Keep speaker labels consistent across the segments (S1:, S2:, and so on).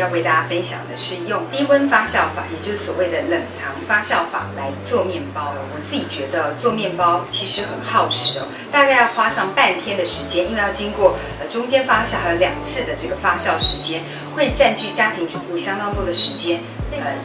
S1: 要为大家分享的是用低温发酵法，也就是所谓的冷藏发酵法来做面包。我自己觉得做面包其实很耗时哦，大概要花上半天的时间，因为要经过中间发酵还有2次的这个发酵时间，会占据家庭主妇相当多的时间。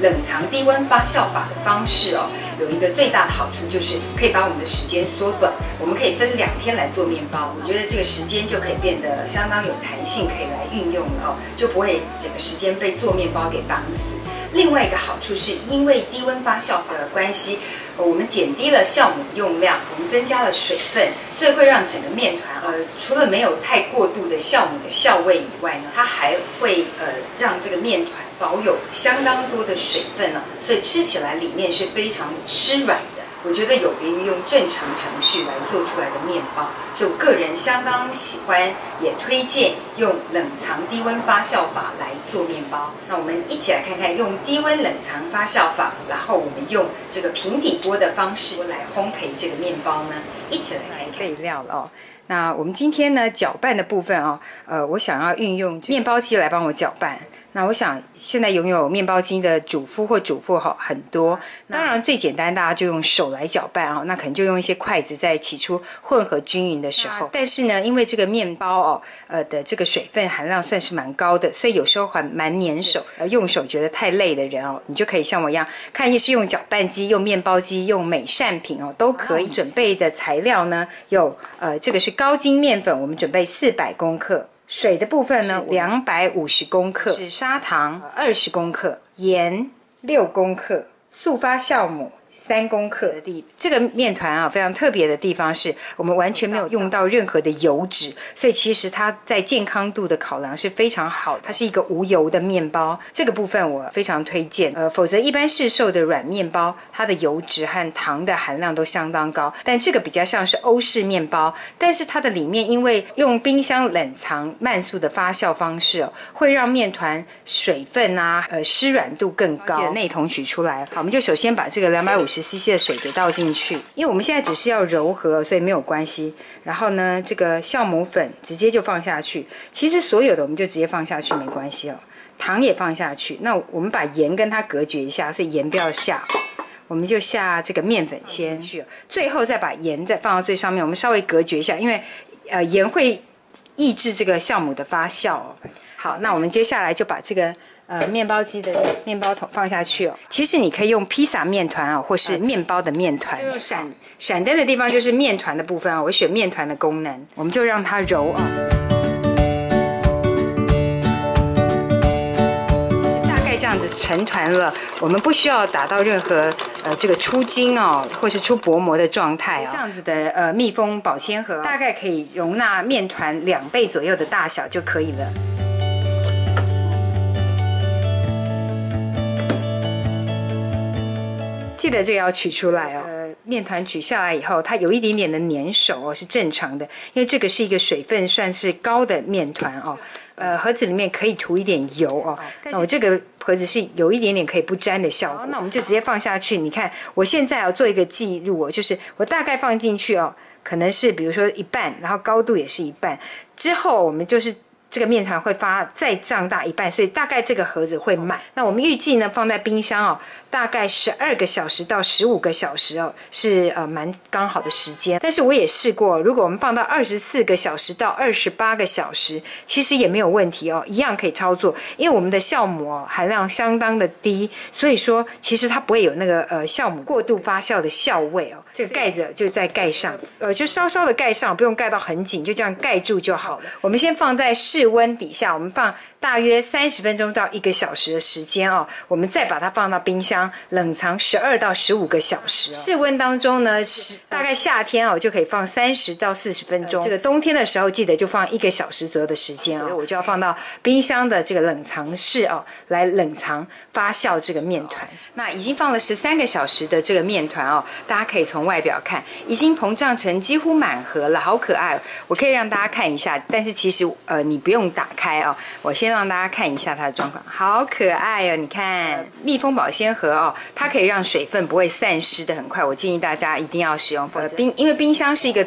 S1: 冷藏低温发酵法的方式哦，有一个最大的好处就是可以把我们的时间缩短，我们可以分2天来做面包。我觉得这个时间就可以变得相当有弹性，可以来运用了哦，就不会整个时间被做面包给绑死。另外一个好处是因为低温发酵法的关系，我们减低了酵母的用量，我们增加了水分，所以会让整个面团除了没有太过度的酵母的酵味以外呢，它还会让这个面团保有相当多的水分呢，所以吃起来里面是非常湿软的。我觉得有别于用正常程序来做出来的面包，所以我个人相当喜欢，也推荐用冷藏低温发酵法来做面包。那我们一起来看看用低温冷藏发酵法，然后我们用这个平底锅的方式来烘焙这个面包呢，一起来看一看备料了哦。那我们今天呢搅拌的部分哦，我想要运用面包机来帮我搅拌。那我想现在拥有面包机的主夫或主妇很多，当然最简单大家就用手来搅拌哦，那可能就用一些筷子在起初混合均匀的时候，但是呢因为这个面包的这个水分含量算是蛮高的，所以有时候还蛮粘手，用手觉得太累的人哦，你就可以像我一样，看是用搅拌机、用面包机、用美善品哦都可以。准备的材料呢有这个是高筋面粉，我们准备400公克。水的部分呢，250公克，是砂糖20公克，盐6公克，速发酵母3公克的这个面团啊，非常特别的地方是我们完全没有用到任何的油脂，所以其实它在健康度的考量是非常好的。它是一个无油的面包，这个部分我非常推荐。否则一般市售的软面包，它的油脂和糖的含量都相当高，但这个比较像是欧式面包，但是它的里面因为用冰箱冷藏慢速的发酵方式会让面团水分啊湿软度更高。记得内桶取出来，好，我们就首先把这个250cc 的水给倒进去，因为我们现在只是要揉合，所以没有关系。然后呢，这个酵母粉直接就放下去，其实所有的我们就直接放下去没关系哦。糖也放下去，那我们把盐跟它隔绝一下，所以盐不要下，我们就下这个面粉先去，最后再把盐再放到最上面，我们稍微隔绝一下，因为盐会抑制这个酵母的发酵哦。好，那我们接下来就把这个面包机的面包桶放下去哦。其实你可以用披萨面团啊，或是面包的面团。闪灯的地方就是面团的部分啊，我选面团的功能，我们就让它揉啊。其实大概这样子成团了，我们不需要打到任何这个出筋哦，或是出薄膜的状态哦。这样子的密封保鲜盒大概可以容纳面团2倍左右的大小就可以了。记得这个要取出来哦。面团取下来以后，它有一点点的粘手哦，是正常的，因为这个是一个水分算是高的面团哦。盒子里面可以涂一点油哦，那我这个盒子是有一点点可以不粘的效果。那我们就直接放下去。你看，我现在要做一个记录哦，就是我大概放进去哦，可能是比如说1半，然后高度也是1半，之后我们就是这个面团会再胀大1半，所以大概这个盒子会满。那我们预计呢放在冰箱哦，大概12个小时到15个小时哦，是蛮刚好的时间。但是我也试过，如果我们放到24个小时到28个小时，其实也没有问题哦，一样可以操作。因为我们的酵母含量相当的低，所以说其实它不会有那个酵母过度发酵的酵味哦。这个盖子就再盖上，就稍稍的盖上，不用盖到很紧，就这样盖住就好了。我们先放在室温底下，我们放大约30分钟到1个小时的时间哦，我们再把它放到冰箱冷藏12到15个小时哦。室温当中呢，大概夏天哦就可以放30到40分钟，这个冬天的时候记得就放1个小时左右的时间哦。我就要放到冰箱的这个冷藏室哦，来冷藏发酵这个面团。那已经放了13个小时的这个面团哦，大家可以从外表看，已经膨胀成几乎满盒了，好可爱哦。我可以让大家看一下，但是其实你不用打开哦，我先让大家看一下它的状况，好可爱哦！你看密封保鲜盒哦，它可以让水分不会散失的很快。我建议大家一定要使用，否则因为冰箱是一个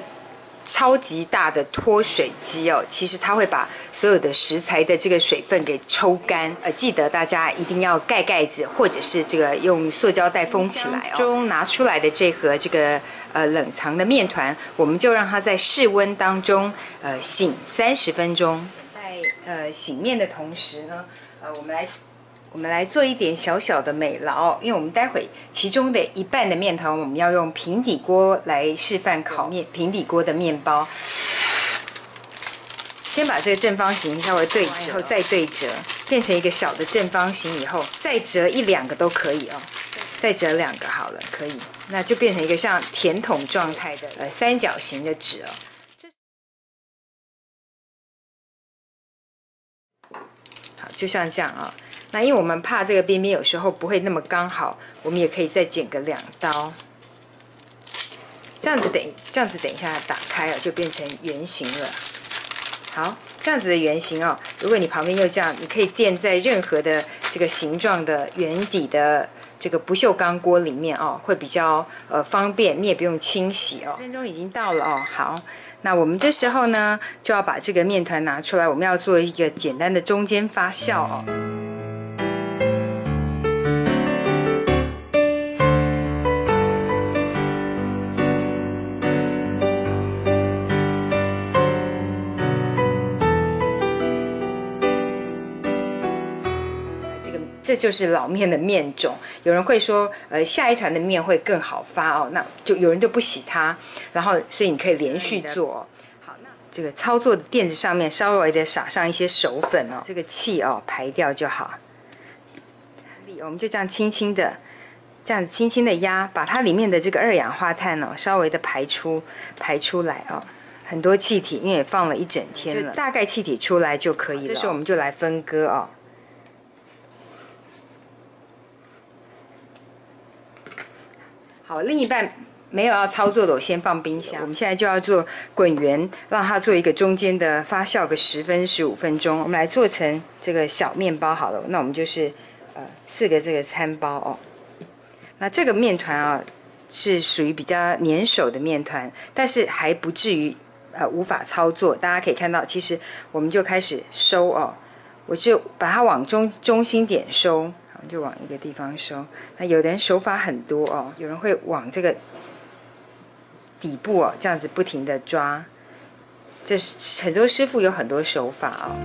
S1: 超级大的脱水机哦，其实它会把所有的食材的这个水分给抽干。记得大家一定要盖盖子，或者是这个用塑胶袋封起来哦。中拿出来的这盒这个冷藏的面团，我们就让它在室温当中醒30分钟。在醒面的同时呢，我们来做一点小小的美劳，因为我们待会其中的一半的面团我们要用平底锅来示范烤平底锅的面包。先把这个正方形稍微对折，然后再对折，变成一个小的正方形以后，再折1、2个都可以哦。再折2个好了，可以，那就变成一个像甜筒状态的三角形的纸哦。好，就像这样啊。那因为我们怕这个边边有时候不会那么刚好，我们也可以再剪个2刀，这样子等一下打开哦，就变成圆形了。好，这样子的圆形哦，如果你旁边又这样，你可以垫在任何的这个形状的圆底的这个不锈钢锅里面哦，会比较方便，你也不用清洗哦。10分钟已经到了哦，好。那我们这时候呢，就要把这个面团拿出来，我们要做一个简单的中间发酵哦。这就是老面的面种。有人会说，下一团的面会更好发哦，那就有人就不洗它，然后所以你可以连续做哦。好，那这个操作的垫子上面稍微的撒上一些手粉哦，这个气哦排掉就好。我们就这样轻轻的，这样轻轻的压，把它里面的这个2氧化碳哦稍微的排出来哦。很多气体，因为也放了一整天了，就大概气体出来就可以了。这时候我们就来分割哦。好，另一半没有要操作的，我先放冰箱。我们现在就要做滚圆，让它做一个中间的发酵个10-15分钟。我们来做成这个小面包好了，那我们就是4个这个餐包哦。那这个面团啊是属于比较粘手的面团，但是还不至于无法操作。大家可以看到，其实我们就开始收哦，我就把它往中心点收。就往一个地方收，那有的人手法很多哦，有人会往这个底部哦，这样子不停的抓，这是很多师傅有很多手法哦。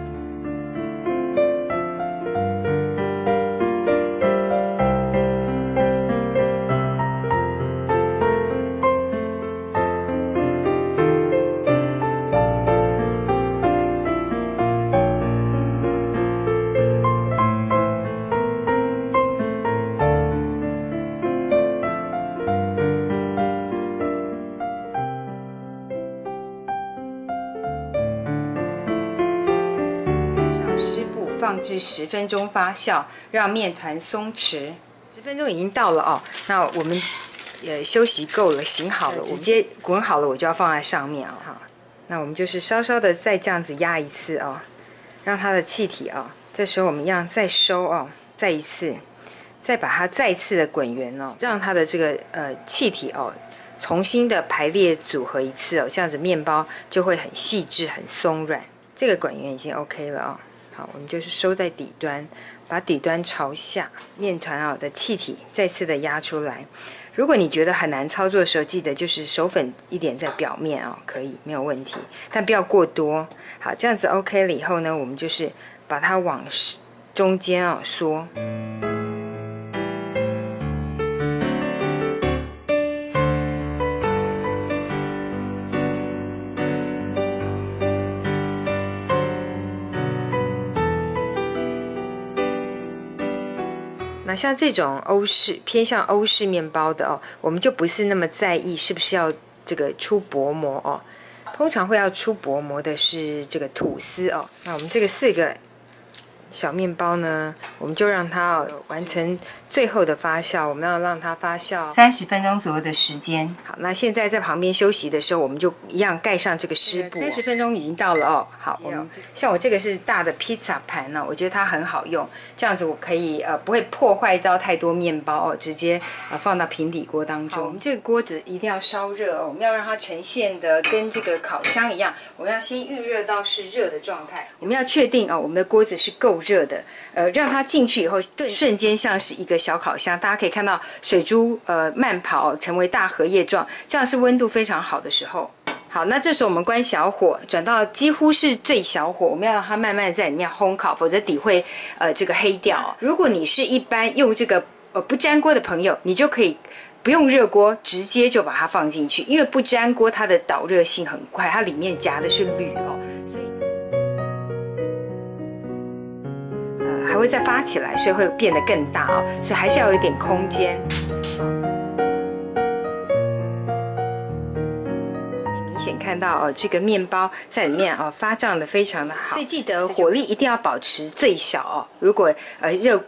S1: 放置10分钟发酵，让面团松弛。10分钟已经到了哦，那我们休息够了，醒好了，直接滚好了，我就要放在上面哦。好，那我们就是稍稍的再这样子压一次哦，让它的气体哦，这时候我们一样再收哦，再一次，再把它再次的滚圆哦，让它的这个气体哦重新的排列组合一次哦，这样子面包就会很细致、很松软。这个滚圆已经 OK 了哦。好，我们就是收在底端，把底端朝下，面团的气体再次的压出来。如果你觉得很难操作的时候，记得就是手粉一点在表面哦，可以没有问题，但不要过多。好，这样子 OK 了以后呢，我们就是把它往中间缩。那像这种偏向欧式面包的哦，我们就不是那么在意是不是要这个出薄膜哦。通常会要出薄膜的是这个吐司哦。那我们这个4个小面包呢，我们就让它完成最后的发酵，我们要让它发酵30分钟左右的时间。好，那现在在旁边休息的时候，我们就一样盖上这个湿布。30分钟已经到了哦。好，我们像我这个是大的披萨盘呢，我觉得它很好用，这样子我可以不会破坏到太多面包哦，直接放到平底锅当中。我们这个锅子一定要烧热哦，我们要让它呈现的跟这个烤箱一样，我们要先预热到是热的状态。我们要确定哦，我们的锅子是够热的，让它进去以后，瞬间像是一个小烤箱，大家可以看到水珠慢跑成为大荷叶状，这样是温度非常好的时候。好，那这时候我们关小火，转到几乎是最小火，我们要让它慢慢在里面烘烤，否则底会这个黑掉。如果你是一般用这个不粘锅的朋友，你就可以不用热锅，直接就把它放进去，因为不粘锅它的导热性很快，它里面夹的是铝哦，所以还会再发起来，所以会变得更大哦，所以还是要有一点空间。明显看到哦，这个面包在里面哦发胀的非常的好，所以记得火力一定要保持最小哦。如果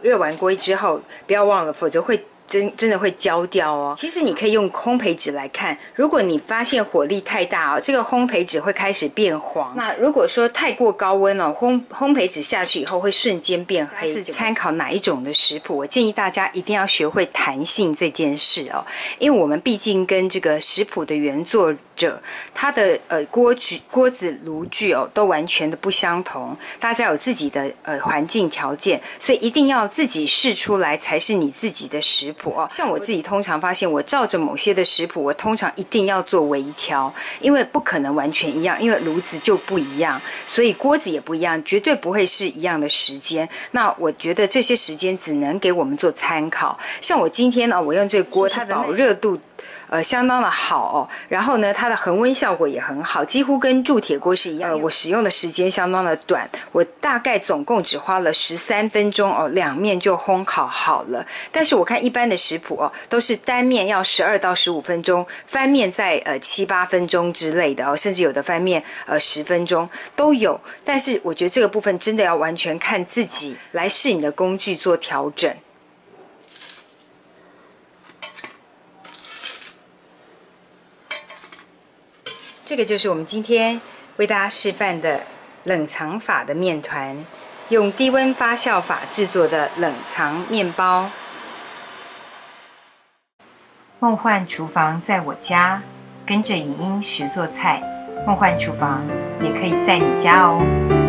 S1: 热完锅之后，不要忘了，否则会真的会焦掉哦。其实你可以用烘焙纸来看，如果你发现火力太大哦，这个烘焙纸会开始变黄。那如果说太过高温哦，烘焙纸下去以后会瞬间变黑。是参考哪一种的食谱？我建议大家一定要学会弹性这件事哦，因为我们毕竟跟这个食谱的原作者，他的锅子、炉具哦都完全的不相同，大家有自己的环境条件，所以一定要自己试出来才是你自己的食谱哦。像我自己通常发现，我照着某些的食谱，我通常一定要做微调，因为不可能完全一样，因为炉子就不一样，所以锅子也不一样，绝对不会是一样的时间。那我觉得这些时间只能给我们做参考。像我今天呢，我用这个锅，它的保热度相当的好哦，然后呢，它的恒温效果也很好，几乎跟铸铁锅是一样。我使用的时间相当的短，我大概总共只花了13分钟哦，两面就烘烤好了。但是我看一般的食谱哦，都是单面要12到15分钟，翻面在7、8分钟之类的哦，甚至有的翻面10分钟都有。但是我觉得这个部分真的要完全看自己来试你的工具做调整。这个就是我们今天为大家示范的冷藏法的面团，用低温发酵法制作的冷藏面包。梦幻厨房在我家，跟着影音学做菜。梦幻厨房也可以在你家哦。